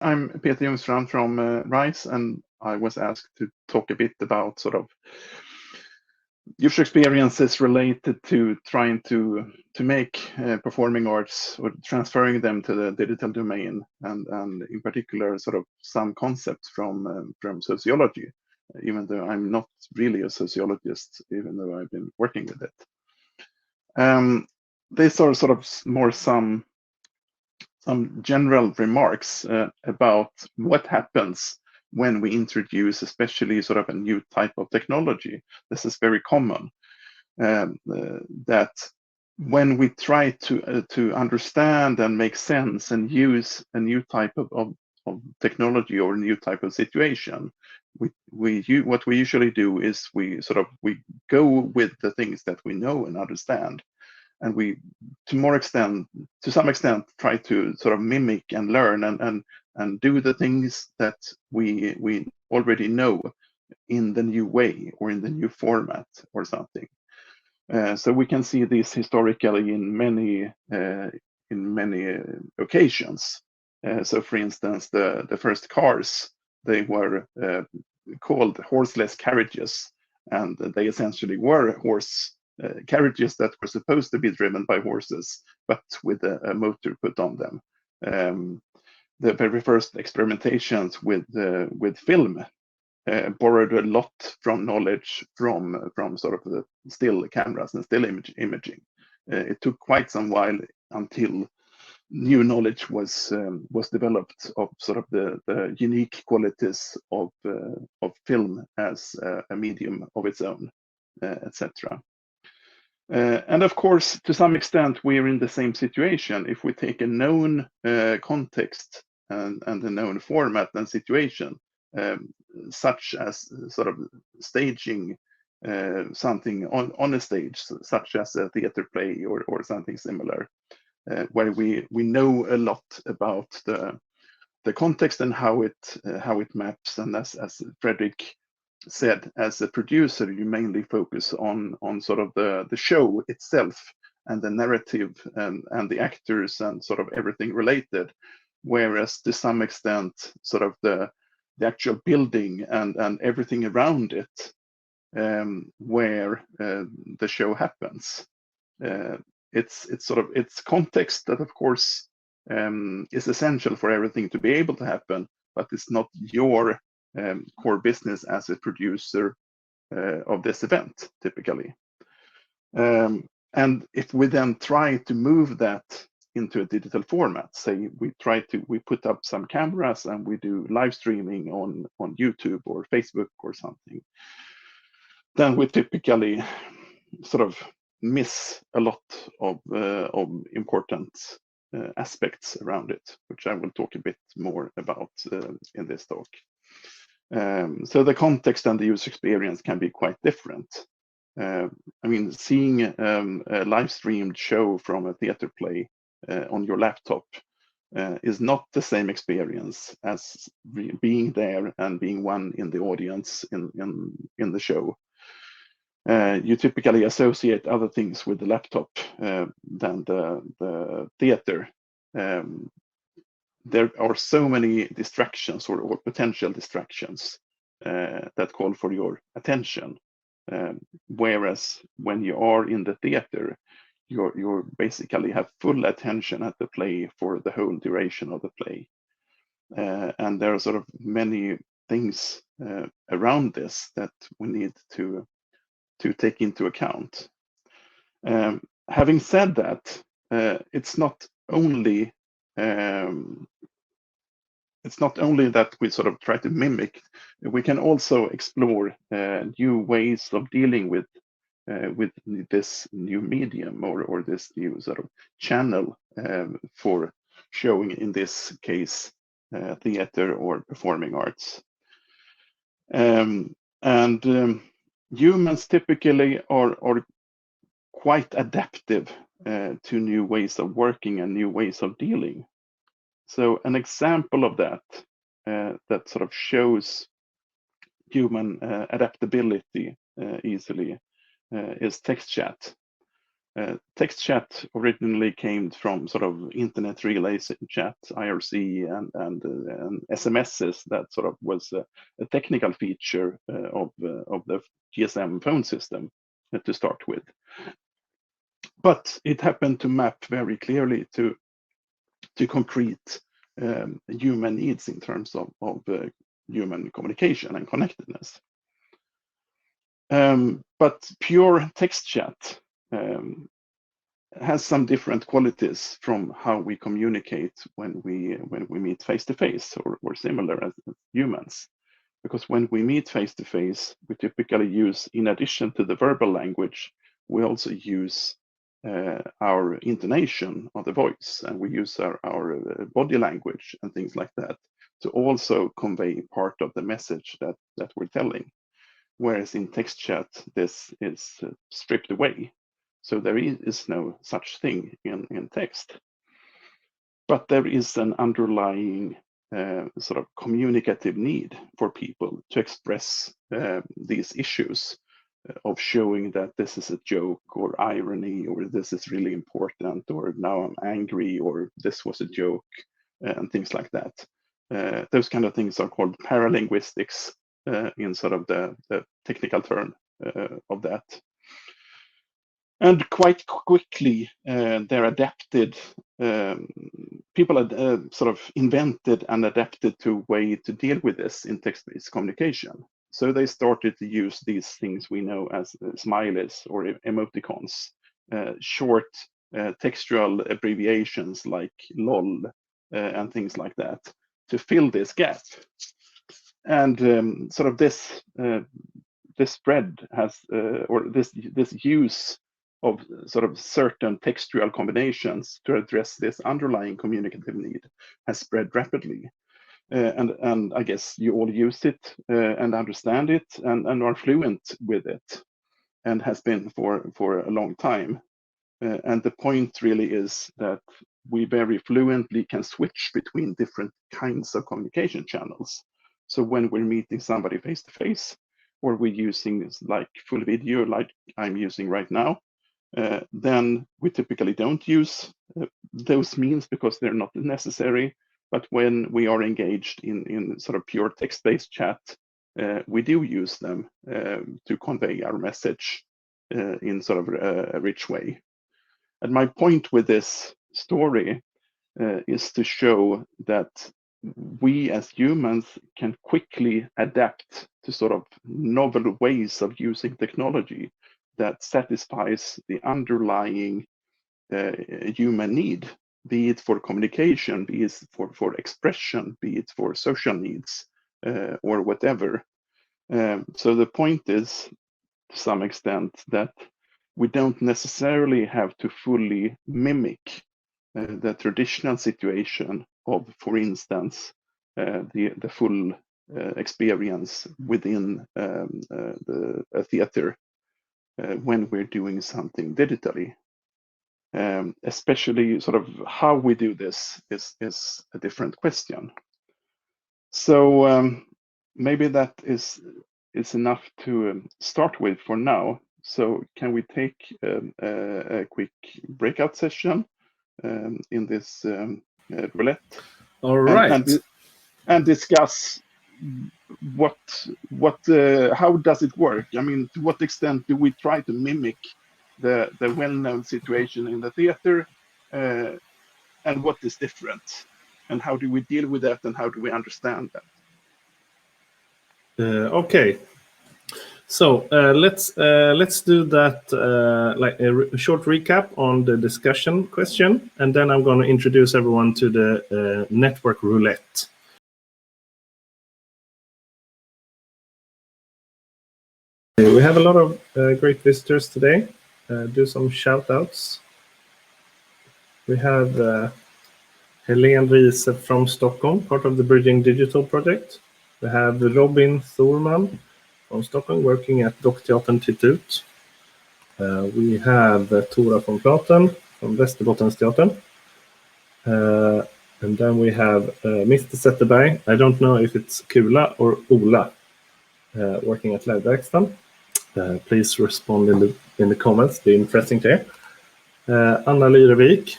I'm Pt.1 from RISE, and I was asked to talk a bit about sort of user experiences related to trying to make performing arts or transferring them to the digital domain, and in particular sort of some concepts from sociology, even though I'm not really a sociologist, even though I've been working with it. These are sort of more some general remarks about what happens when we introduce especially sort of a new type of technology. This is very common, that when we try to understand and make sense and use a new type of technology or a new type of situation, what we usually do is we go with the things that we know and understand, and we to some extent try to sort of mimic and learn and do the things that we already know in the new way or in the new format or something. So we can see this historically in many occasions. So for instance, the first cars, they were called horseless carriages, and they essentially were carriages that were supposed to be driven by horses, but with a motor put on them. The very first experimentations with film borrowed a lot from knowledge from sort of the still cameras and still imaging. It took quite some while until new knowledge was developed of sort of the unique qualities of film as a medium of its own, etc. And of course, to some extent, we're in the same situation. If we take a known context and a known format and situation, such as sort of staging something on a stage, such as a theater play or something similar, where we know a lot about the context and how it maps. And as Fredrik said, as a producer, you mainly focus on sort of the show itself and the narrative and the actors and sort of everything related, whereas to some extent sort of the actual building and everything around it, where the show happens. It's context that of course is essential for everything to be able to happen, but it's not your core business as a producer of this event, typically. And if we then try to move that into a digital format, say we put up some cameras and we do live streaming on YouTube or Facebook or something, then we typically sort of miss a lot of important aspects around it, which I will talk a bit more about in this talk. So the context and the user experience can be quite different. I mean, seeing a live streamed show from a theater play on your laptop is not the same experience as being there and being one in the audience in the show. You typically associate other things with the laptop than the theater. There are so many distractions or potential distractions that call for your attention. Whereas when you are in the theater, you basically have full attention at the play for the whole duration of the play. And there are sort of many things around this that we need to take into account. Having said that, it's not only that we sort of try to mimic. We can also explore new ways of dealing with this new medium or this new sort of channel for showing, in this case, theater or performing arts. Humans typically are quite adaptive to new ways of working and new ways of dealing. So an example of that that sort of shows human adaptability easily is text chat. Text chat originally came from sort of internet relay chat, IRC, and SMSs. That sort of was a technical feature of the GSM phone system to start with. But it happened to map very clearly to concrete human needs in terms of human communication and connectedness. But pure text chat has some different qualities from how we communicate when we meet face to face or similar as humans. Because when we meet face to face, we typically use, in addition to the verbal language, we also use our intonation of the voice, and we use our body language and things like that to also convey part of the message that we're telling. Whereas in text chat, this is stripped away. So there is no such thing in text. But there is an underlying sort of communicative need for people to express these issues of showing that this is a joke or irony, or this is really important, or now I'm angry, or this was a joke, and things like that. Those kind of things are called paralinguistics in sort of the technical term of that. And quite quickly, they're adapted. People had sort of invented and adapted to a way to deal with this in text-based communication. So they started to use these things we know as smileys or emoticons, short textual abbreviations like LOL and things like that, to fill this gap. And sort of this spread has, or this use of sort of certain textual combinations to address this underlying communicative need has spread rapidly. And I guess you all use it and understand it and are fluent with it, and has been for a long time. And the point really is that we very fluently can switch between different kinds of communication channels. So when we're meeting somebody face to face, or we're using like full video like I'm using right now, then we typically don't use those means because they're not necessary. But when we are engaged in sort of pure text-based chat, we do use them to convey our message in sort of a rich way. And my point with this story is to show that we as humans can quickly adapt to sort of novel ways of using technology that satisfies the underlying human need, be it for communication, be it for expression, be it for social needs, or whatever. So the point is, to some extent, that we don't necessarily have to fully mimic the traditional situation of, for instance, the full experience within a theater when we're doing something digitally. Especially sort of how we do this is a different question. So maybe that is enough to start with for now. So can we take a quick breakout session in this roulette? All right. And discuss how does it work? I mean, to what extent do we try to mimic the well-known situation in the theater, and what is different, and how do we deal with that, and how do we understand that? Okay. So let's do that like a short recap on the discussion question, and then I'm going to introduce everyone to the network roulette. We have a lot of great visitors today. Do some shout outs. We have Helene Riese from Stockholm, part of the Bridging Digital project. We have Robin Thorman from Stockholm, working at Dockteatern-Institut. We have Tora von Platen from Västerbottensteatern. And then we have Mr. Zetterberg. I don't know if it's Kula or Ola, working at Läderverkstan. Please respond in the comments. Be interesting to hear. Anna Lyrevik,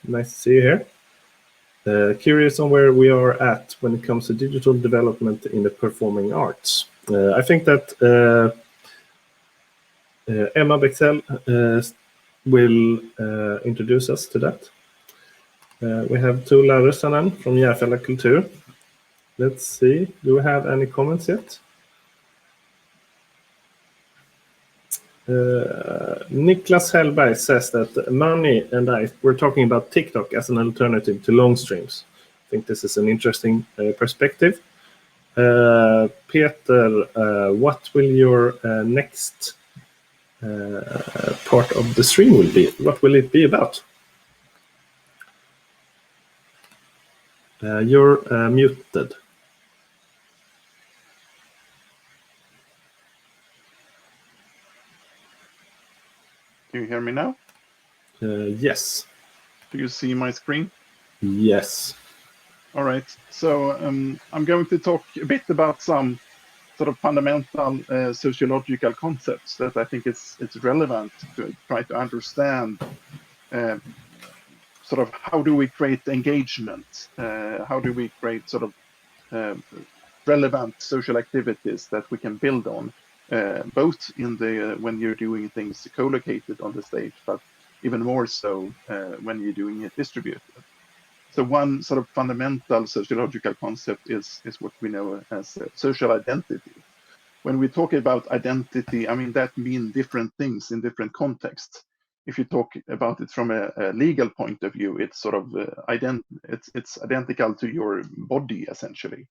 nice to see you here. Curious on where we are at when it comes to digital development in the performing arts. I think that Emma Bexell will introduce us to that. We have two lärare from Järfälla Kultur. Let's see, do we have any comments yet? Niklas Hellberg says that Manny and I were talking about TikTok as an alternative to long streams. I think this is an interesting perspective. Peter, what will your next part of the stream will be? What will it be about? You're muted. Can you hear me now? Yes. Do you see my screen? Yes. All right. So I'm going to talk a bit about some sort of fundamental sociological concepts that I think it's relevant to try to understand sort of how do we create engagement? How do we create sort of relevant social activities that we can build on, both in the when you're doing things co-located on the stage, but even more so when you're doing it distributed. So one sort of fundamental sociological concept is what we know as social identity. When we talk about identity, I mean, that means different things in different contexts. If you talk about it from a legal point of view, it's sort of it's identical to your body essentially,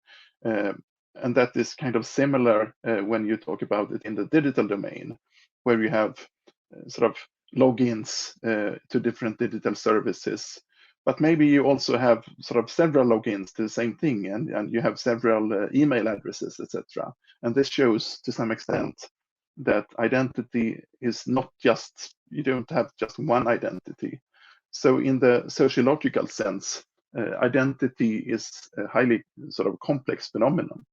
and that is kind of similar when you talk about it in the digital domain, where you have sort of logins to different digital services. But maybe you also have sort of several logins to the same thing, and you have several email addresses, etc. And this shows to some extent that identity is not just, you don't have just one identity. So in the sociological sense, identity is a highly sort of complex phenomenon.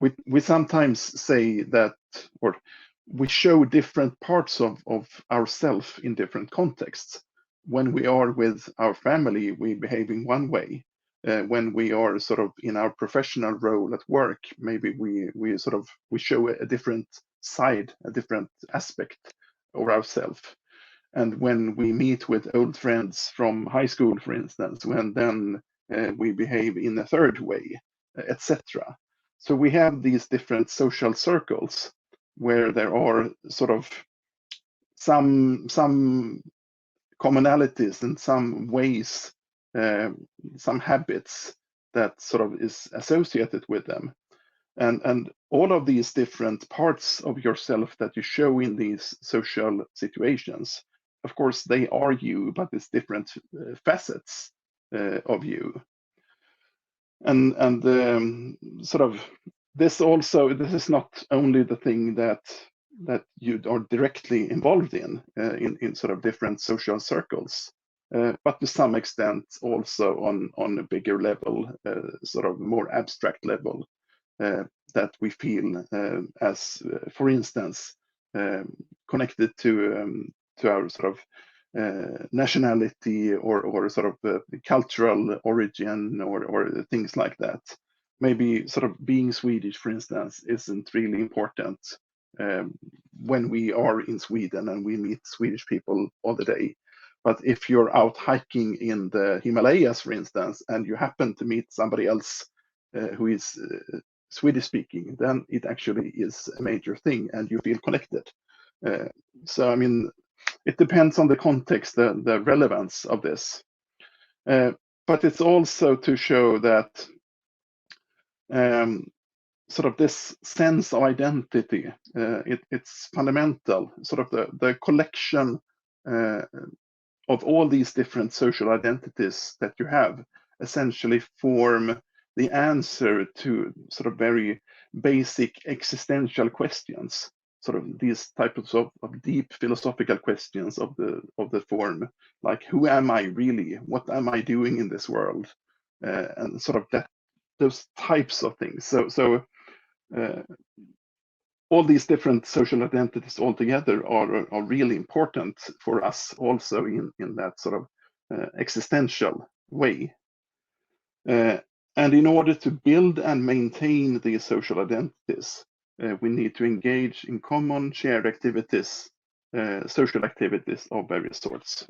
We sometimes say that, or we show different parts of ourselves in different contexts. When we are with our family, we behave in one way. When we are sort of in our professional role at work, maybe we show a different side, a different aspect of ourselves. And when we meet with old friends from high school, for instance, then we behave in a third way, etc. So we have these different social circles where there are sort of some commonalities and some ways, some habits that sort of is associated with them. And all of these different parts of yourself that you show in these social situations, of course, they are you, but it's different facets of you. And sort of this is not only the thing that you are directly involved in sort of different social circles, but to some extent also on a bigger level, sort of more abstract level, that we feel as, for instance, connected to our sort of nationality or sort of cultural origin or things like that. Maybe sort of being Swedish, for instance, isn't really important when we are in Sweden and we meet Swedish people all the day. But if you're out hiking in the Himalayas, for instance, and you happen to meet somebody else who is Swedish speaking, then it actually is a major thing and you feel connected. So, I mean, it depends on the context, the relevance of this. But it's also to show that sort of this sense of identity, it's fundamental, sort of the collection of all these different social identities that you have essentially form the answer to sort of very basic existential questions, sort of these types of deep philosophical questions of the form, like, who am I really? What am I doing in this world? And sort of those types of things. So all these different social identities altogether are really important for us also in that sort of existential way. And in order to build and maintain these social identities, we need to engage in common shared activities, social activities of various sorts.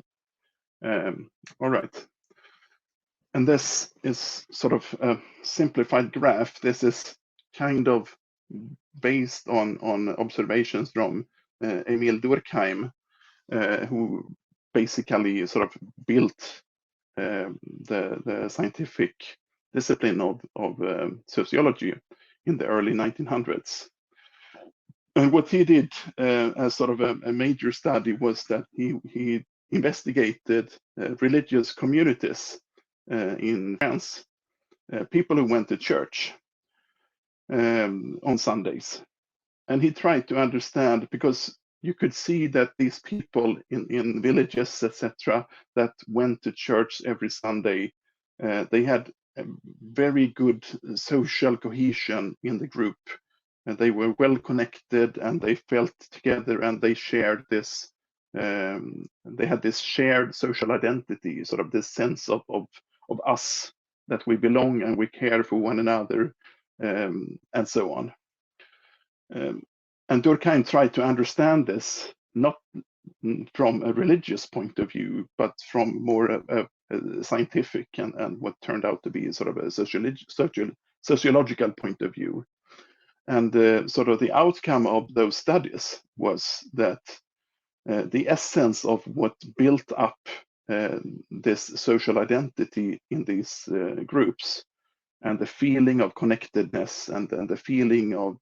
All right. And this is sort of a simplified graph. This is kind of based on observations from Emil Durkheim, who basically sort of built the scientific discipline of sociology in the early 1900s. And what he did as sort of a major study was that he investigated religious communities in France, people who went to church on Sundays. And he tried to understand, because you could see that these people in villages, etc., that went to church every Sunday, they had a very good social cohesion in the group. And they were well connected, and they felt together, and they shared this. They had this shared social identity, sort of this sense of us, that we belong and we care for one another, and so on. And Durkheim tried to understand this, not from a religious point of view, but from more a scientific and what turned out to be sort of a sociological point of view. And sort of the outcome of those studies was that the essence of what built up this social identity in these groups, and the feeling of connectedness and the feeling of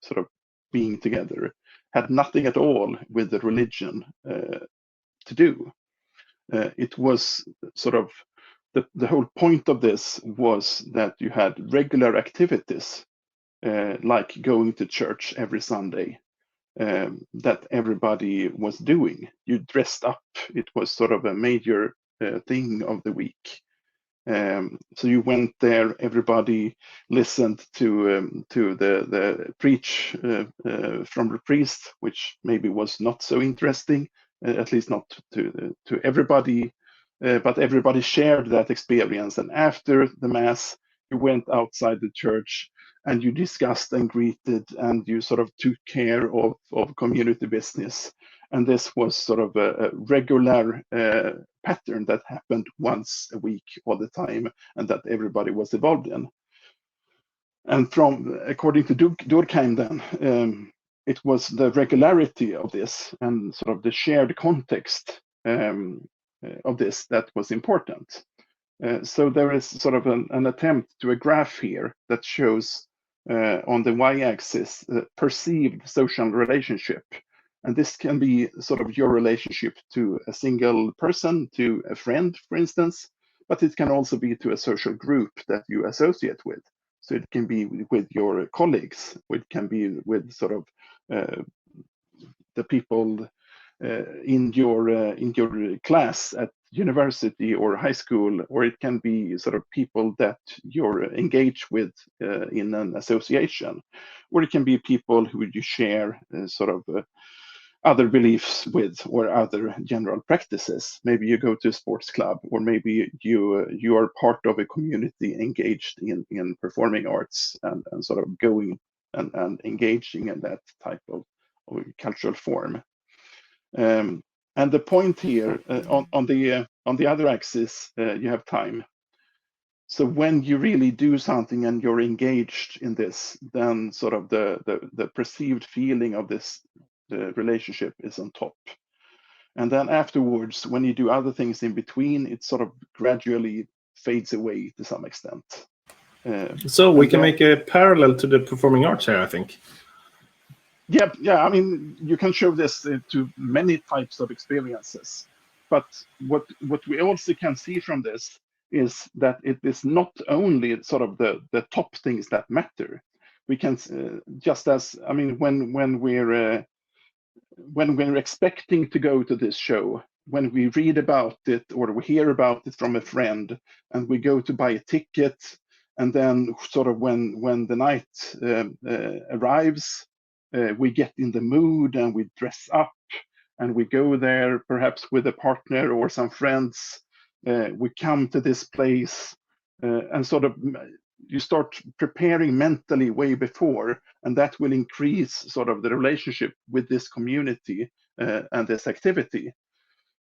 sort of being together, had nothing at all with the religion to do. It was sort of the whole point of this was that you had regular activities like going to church every Sunday that everybody was doing. You dressed up. It was sort of a major thing of the week. So you went there, everybody listened to the preach from the priest, which maybe was not so interesting, at least not to everybody, but everybody shared that experience. And after the Mass, you went outside the church and you discussed and greeted, and you sort of took care of community business. And this was sort of a regular pattern that happened once a week all the time, and that everybody was involved in. And according to Durkheim then, it was the regularity of this and sort of the shared context of this that was important. So there is sort of an attempt to a graph here that shows on the y-axis perceived social relationship. And this can be sort of your relationship to a single person, to a friend, for instance, but it can also be to a social group that you associate with. So it can be with your colleagues, it can be with sort of the people in your class at university or high school, or it can be sort of people that you're engaged with in an association, or it can be people who you share sort of other beliefs with, or other general practices. Maybe you go to a sports club, or maybe you are part of a community engaged in performing arts and sort of going and engaging in that type of cultural form. And the point here on the other axis, you have time. So when you really do something and you're engaged in this, then sort of the perceived feeling of this relationship is on top. And then afterwards, when you do other things in between, it sort of gradually fades away to some extent. So we can make a parallel to the performing arts here, I think. Yeah. I mean, you can show this to many types of experiences. But what we also can see from this is that it is not only sort of the top things that matter. We can just as, I mean, when we're expecting to go to this show, when we read about it or we hear about it from a friend, and we go to buy a ticket, and then sort of when the night arrives, we get in the mood and we dress up and we go there perhaps with a partner or some friends. We come to this place and sort of you start preparing mentally way before, and that will increase sort of the relationship with this community and this activity.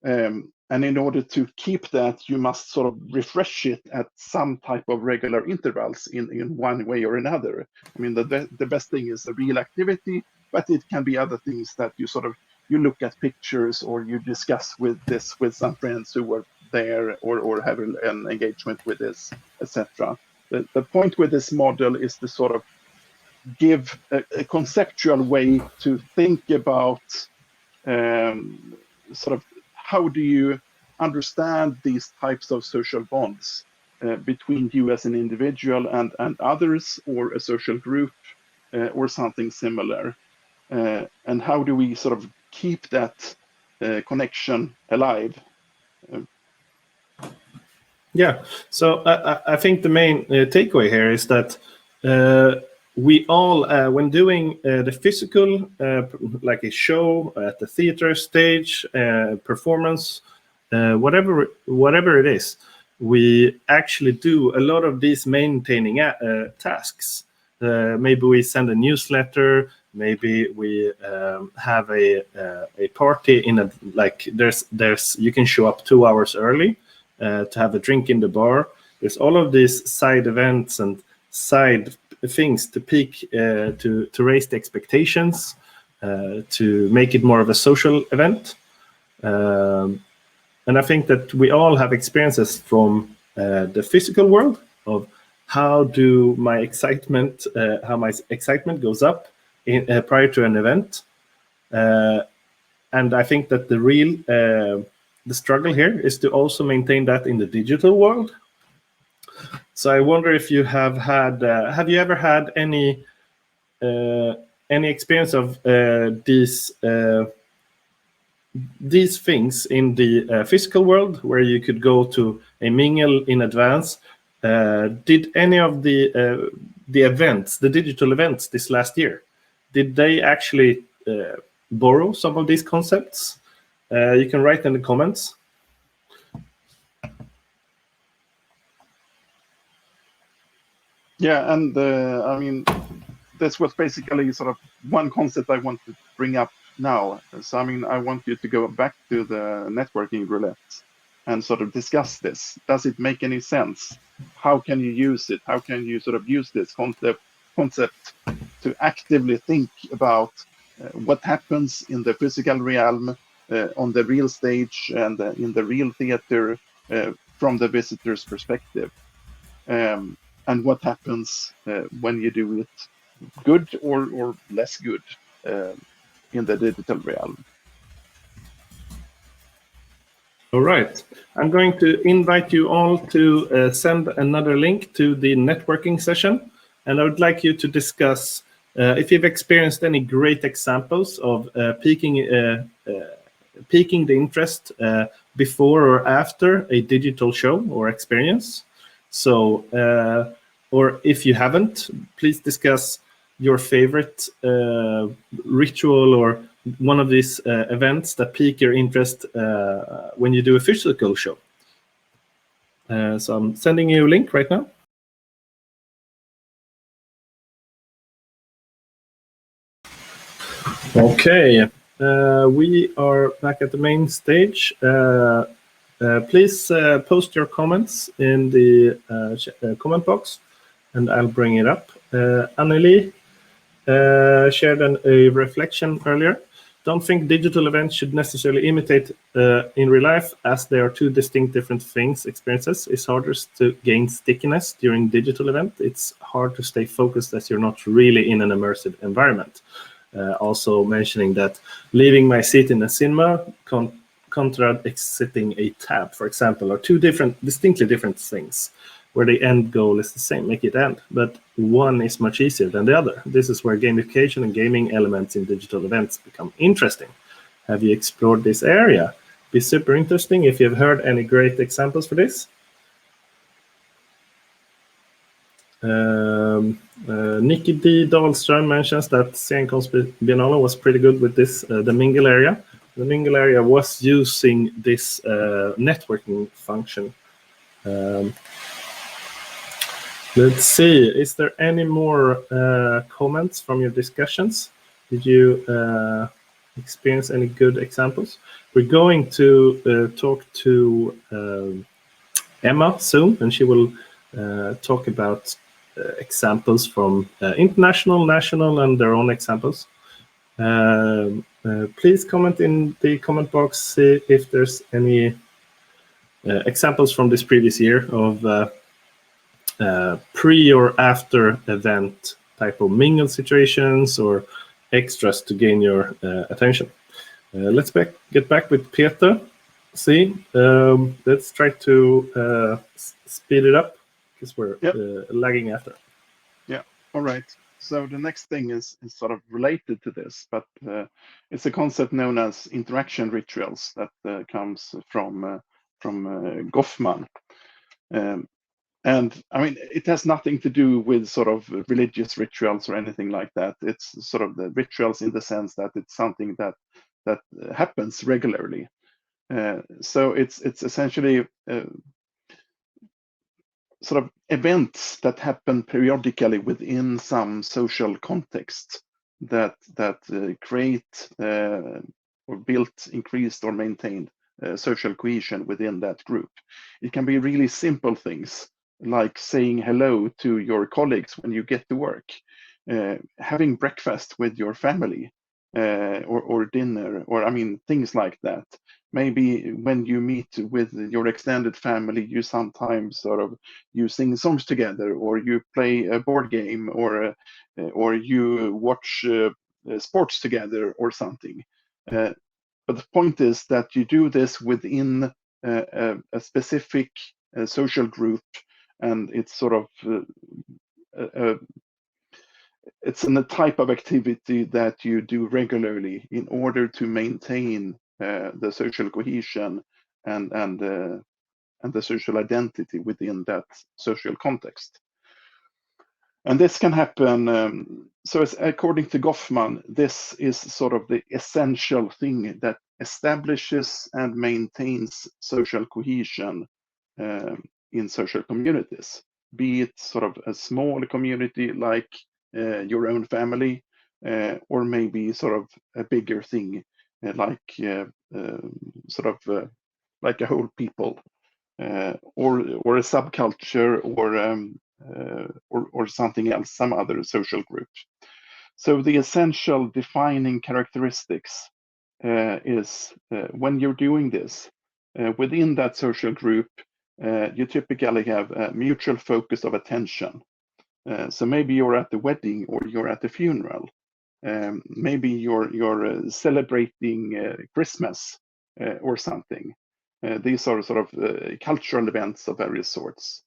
And in order to keep that, you must sort of refresh it at some type of regular intervals in one way or another. I mean, the best thing is a real activity, but it can be other things that you sort of, you look at pictures or you discuss with some friends who were there or have an engagement with this, etc. The point with this model is to sort of give a conceptual way to think about sort of how do you understand these types of social bonds between you as an individual and others, or a social group, or something similar, and how do we sort of keep that connection alive? Yeah, so I think the main takeaway here is that we all, when doing the physical, like a show at the theater stage, performance, whatever it is, we actually do a lot of these maintaining tasks. Maybe we send a newsletter. Maybe we have a party in a, like there's you can show up 2 hours early to have a drink in the bar. There's all of these side events and side things to peak, to raise the expectations, to make it more of a social event. And I think that we all have experiences from the physical world of how my excitement goes up prior to an event. And I think that the struggle here is to also maintain that in the digital world. So I wonder if you have you ever had any experience of these things in the physical world where you could go to a mingle in advance? Did any of the events, the digital events this last year, did they actually borrow some of these concepts? You can write in the comments. Yeah, and I mean, this was basically sort of one concept I want to bring up now. So I mean, I want you to go back to the networking roulette and sort of discuss this. Does it make any sense? How can you use it? How can you sort of use this concept to actively think about what happens in the physical realm, on the real stage and in the real theater, from the visitor's perspective? And what happens when you do it good or less good in the digital realm? All right. I'm going to invite you all to send another link to the networking session. And I would like you to discuss if you've experienced any great examples of piquing the interest before or after a digital show or experience. So, or if you haven't, please discuss your favorite ritual or one of these events that pique your interest when you do a physical show. So I'm sending you a link right now. Okay, we are back at the main stage. Please post your comments in the comment box, and I'll bring it up. Anneli shared a reflection earlier. Don't think digital events should necessarily imitate in real life, as they are two distinct different things. Experiences. It's harder to gain stickiness during digital event. It's hard to stay focused as you're not really in an immersive environment. Also mentioning that leaving my seat in a cinema contra exiting a tab, for example, are two distinctly different things, where the end goal is the same, make it end, but one is much easier than the other. This is where gamification and gaming elements in digital events become interesting. Have you explored this area? Be super interesting if you've heard any great examples for this. Nikki D. Dahlström mentions that Scenkonstbiennalen was pretty good with this, the mingle area. The mingle area was using this networking function. Let's see, is there any more comments from your discussions? Did you experience any good examples? We're going to talk to Emma soon, and she will talk about examples from international, national, and their own examples. Please comment in the comment box, see if there's any examples from this previous year of pre or after event type of mingle situations or extras to gain your attention. Let's get back with Peter. See, let's try to speed it up because we're lagging after. Yeah, all right. So the next thing is sort of related to this, but it's a concept known as interaction rituals that comes from Goffman. And I mean, it has nothing to do with sort of religious rituals or anything like that. It's sort of the rituals in the sense that it's something that happens regularly. So it's essentially sort of events that happen periodically within some social context that create or built, increased, or maintained social cohesion within that group. It can be really simple things like saying hello to your colleagues when you get to work, having breakfast with your family, or dinner, or I mean things like that. Maybe when you meet with your extended family, you sometimes sort of you sing songs together, or you play a board game, or you watch sports together, or something. But the point is that you do this within a specific social group, and it's sort of it's a type of activity that you do regularly in order to maintain the social cohesion and the social identity within that social context. And this can happen. So according to Goffman, this is sort of the essential thing that establishes and maintains social cohesion in social communities, be it sort of a small community like your own family, or maybe sort of a bigger thing like sort of like a whole people, or a subculture, or something else, some other social group. So the essential defining characteristics is when you're doing this within that social group, you typically have a mutual focus of attention. So maybe you're at the wedding, or you're at the funeral. Maybe you're celebrating Christmas or something. These are sort of cultural events of various sorts.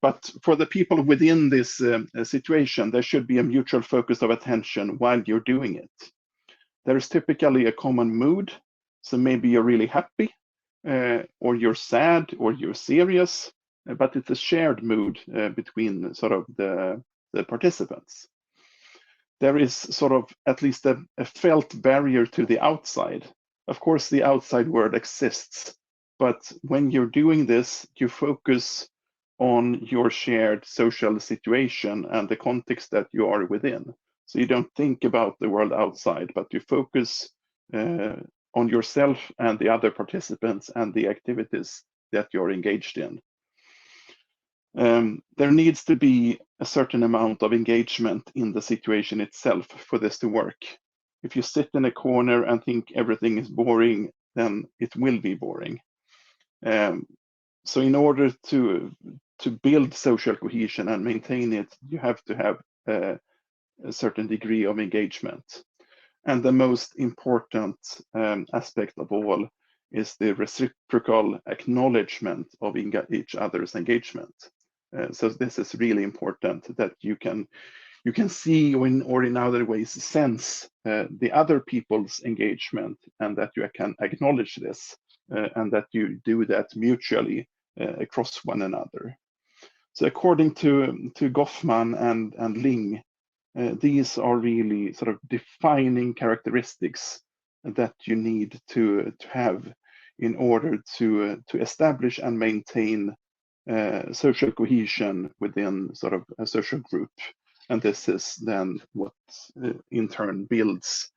But for the people within this situation, there should be a mutual focus of attention while you're doing it. There is typically a common mood. So maybe you're really happy, or you're sad, or you're serious, but it's a shared mood between sort of the participants. There is sort of at least a felt barrier to the outside. Of course, the outside world exists, but when you're doing this, you focus on your shared social situation and the context that you are within. So you don't think about the world outside, but you focus on yourself and the other participants and the activities that you're engaged in. There needs to be a certain amount of engagement in the situation itself for this to work. If you sit in a corner and think everything is boring, then it will be boring. So in order to build social cohesion and maintain it, you have to have a certain degree of engagement. And the most important aspect of all is the reciprocal acknowledgement of each other's engagement. So this is really important, that you can see or in other ways sense the other people's engagement, and that you can acknowledge this, and that you do that mutually across one another. So according to Goffman and Ling, these are really sort of defining characteristics that you need to have in order to establish and maintain social cohesion within sort of a social group. And this is then what in turn builds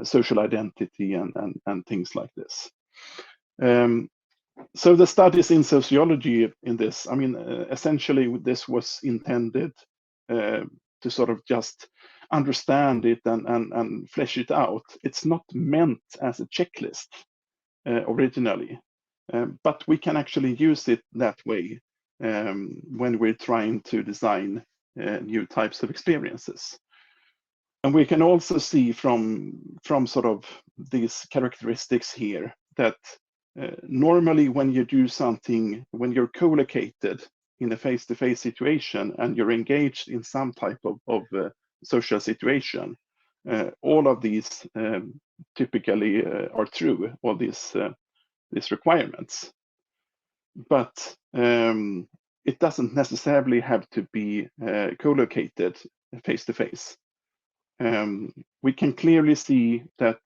social identity and things like this. So the studies in sociology in this, I mean, essentially this was intended to sort of just understand it and flesh it out. It's not meant as a checklist originally, but we can actually use it that way when we're trying to design new types of experiences. And we can also see from sort of these characteristics here that normally when you do something, when you're co-located in a face-to-face situation and you're engaged in some type of social situation, all of these typically are true, all these requirements. But it doesn't necessarily have to be co-located face-to-face. We can clearly see that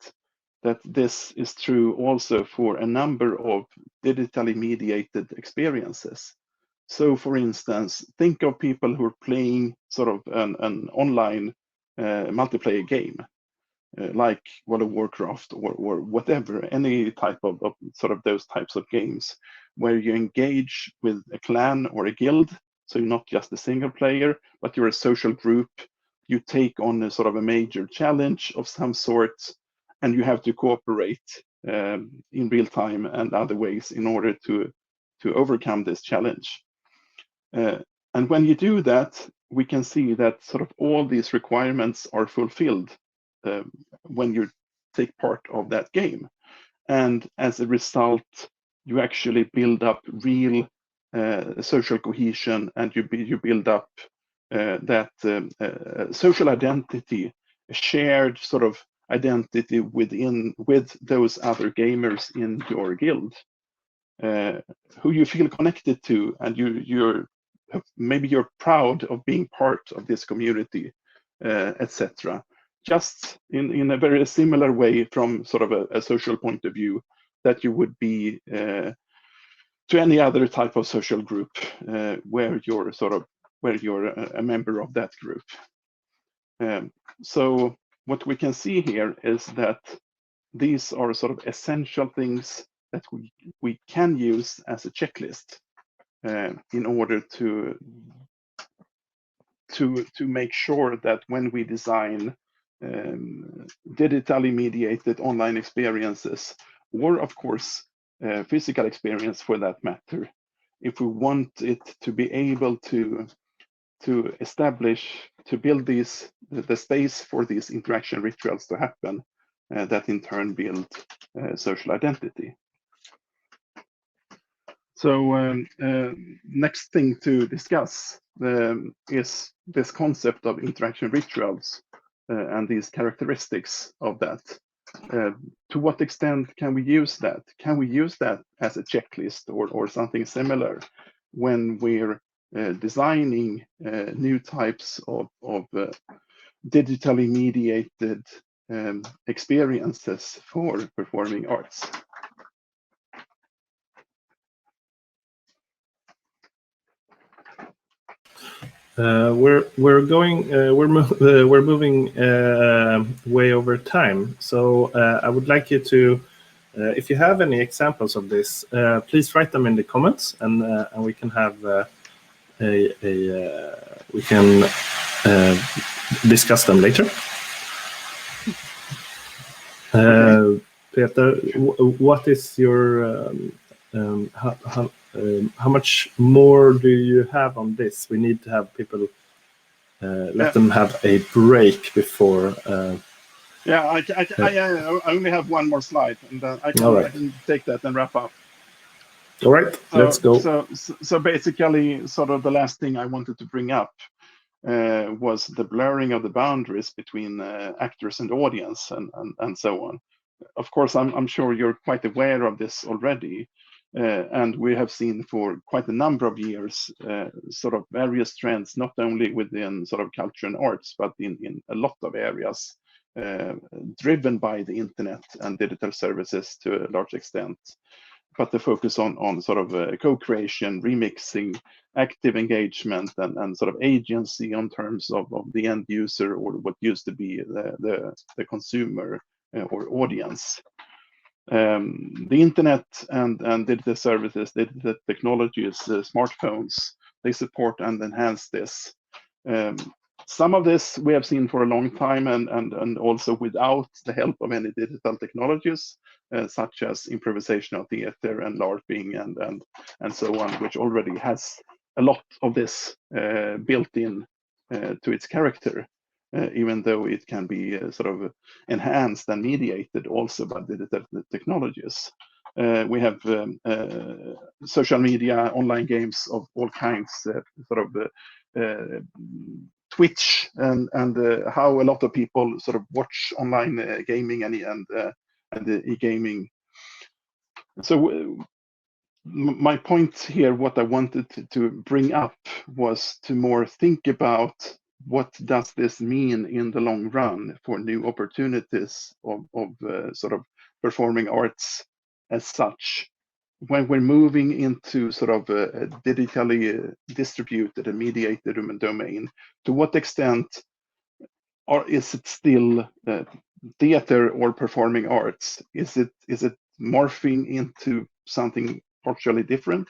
this is true also for a number of digitally mediated experiences. So for instance, think of people who are playing sort of an online multiplayer game, like World of Warcraft or whatever, any type of sort of those types of games, where you engage with a clan or a guild. So you're not just a single player, but you're a social group. You take on a sort of a major challenge of some sort, and you have to cooperate in real time and other ways in order to overcome this challenge. And when you do that, we can see that sort of all these requirements are fulfilled when you take part of that game. And as a result, you actually build up real social cohesion, and you build up that social identity, a shared sort of identity with those other gamers in your guild, who you feel connected to, and maybe you're proud of being part of this community, etc. Just in a very similar way from sort of a social point of view that you would be to any other type of social group where you're a member of that group. So what we can see here is that these are sort of essential things that we can use as a checklist in order to make sure that when we design digitally mediated online experiences, or of course physical experience for that matter, if we want it to be able to establish, to build the space for these interaction rituals to happen, that in turn build social identity. So next thing to discuss is this concept of interaction rituals and these characteristics of that. To what extent can we use that? Can we use that as a checklist or something similar when we're designing new types of digitally mediated experiences for performing arts? We're moving way over time. So I would like you to, if you have any examples of this, please write them in the comments, and we can have we can discuss them later. Okay. Peter, what is your how much more do you have on this? We need to have people let them have a break before. Yeah, I only have one more slide, and I can take that and wrap up. All right, let's go. So basically, sort of the last thing I wanted to bring up was the blurring of the boundaries between actors and audience and so on. Of course, I'm sure you're quite aware of this already, And we have seen for quite a number of years sort of various trends, not only within sort of culture and arts, but in a lot of areas, driven by the internet and digital services to a large extent. But the focus on sort of co-creation, remixing, active engagement, and sort of agency on terms of the end user, or what used to be the consumer or audience. The internet and digital services, digital technologies, smartphones, they support and enhance this. Some of this we have seen for a long time, and also without the help of any digital technologies, such as improvisational theater and LARPing and so on, which already has a lot of this built in to its character. Even though it can be sort of enhanced and mediated also by digital technologies. We have social media, online games of all kinds, sort of Twitch, and how a lot of people sort of watch online gaming and e-gaming. So my point here, what I wanted to bring up, was to more think about what does this mean in the long run for new opportunities of sort of performing arts as such. When we're moving into sort of a digitally distributed and mediated domain, to what extent is it still theater or performing arts? Is it morphing into something partially different?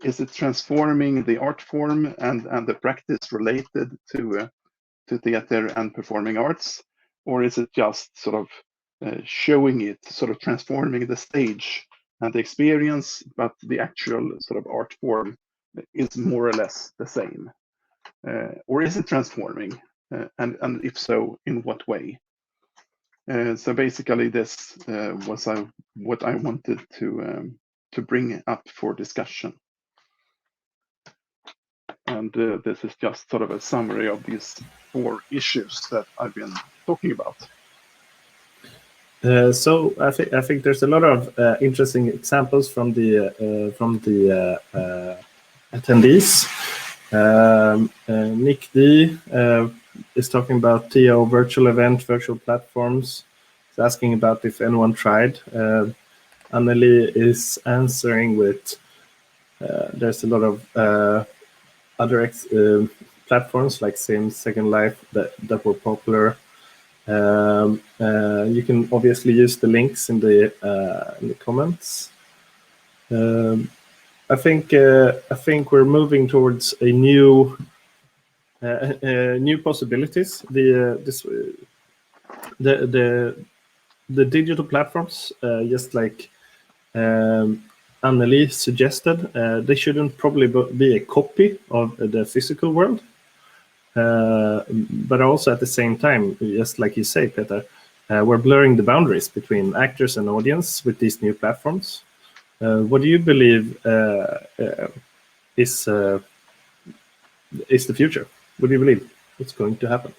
Is it transforming the art form and the practice related to theater and performing arts? Or is it just sort of showing it, sort of transforming the stage and the experience, but the actual sort of art form is more or less the same? Or is it transforming? And if so, in what way? So basically, this was what I wanted to bring up for discussion. And this is just sort of a summary of these 4 issues that I've been talking about. So I think there's a lot of interesting examples from the attendees. Nick D is talking about TO virtual event, virtual platforms. He's asking about if anyone tried. Anneli is answering with there's a lot of other platforms like Sims, Second Life that were popular. You can obviously use the links in the comments. I think we're moving towards a new possibilities. The digital platforms, just like Anneli suggested, they shouldn't probably be a copy of the physical world. But also at the same time, just like you say, Peter, we're blurring the boundaries between actors and audience with these new platforms. What do you believe is the future? What do you believe is going to happen?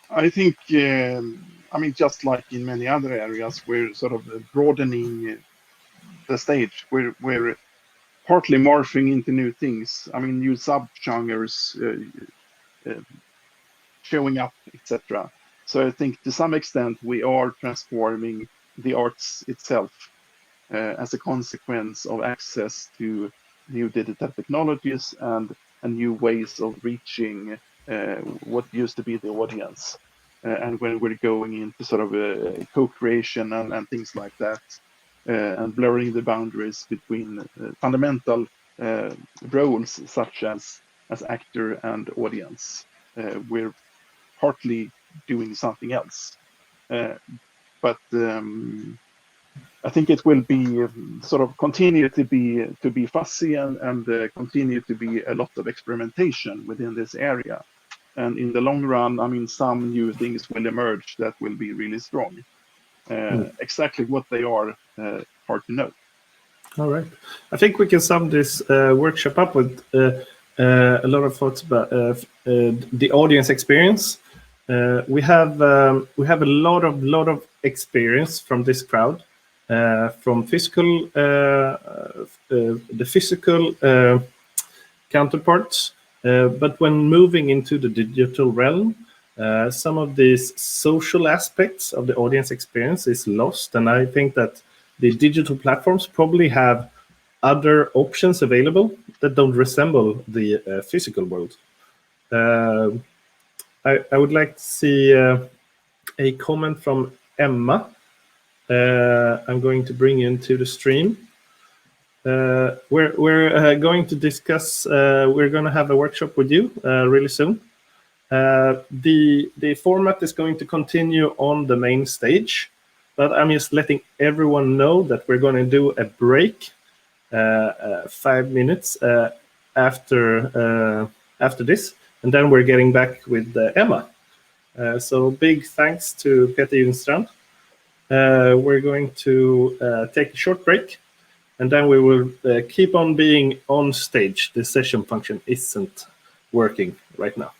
I think, I mean, just like in many other areas, we're sort of broadening the stage. We're partly morphing into new things. I mean, new sub-genres showing up, etc. So I think to some extent we are transforming the arts itself as a consequence of access to new digital technologies and new ways of reaching what used to be the audience. And when we're going into sort of a co-creation and things like that, and blurring the boundaries between fundamental roles such as actor and audience, we're partly doing something else. But I think it will be sort of continue to be fussy and continue to be a lot of experimentation within this area. And in the long run, I mean, some new things will emerge that will be really strong. Exactly what they are, hard to know. All right. I think we can sum this workshop up with a lot of thoughts about the audience experience. We have a lot of experience from this crowd from physical, the physical counterparts. But when moving into the digital realm, some of these social aspects of the audience experience is lost. And I think that the digital platforms probably have other options available that don't resemble the physical world. I would like to see a comment from Emma. I'm going to bring you into the stream. We're going to discuss, we're going to have a workshop with you really soon. The format is going to continue on the main stage, but I'm just letting everyone know that we're going to do a break 5 minutes after this, and then we're getting back with Emma. So big thanks to Pt.1. We're going to take a short break, and then we will keep on being on stage. The session function isn't working right now.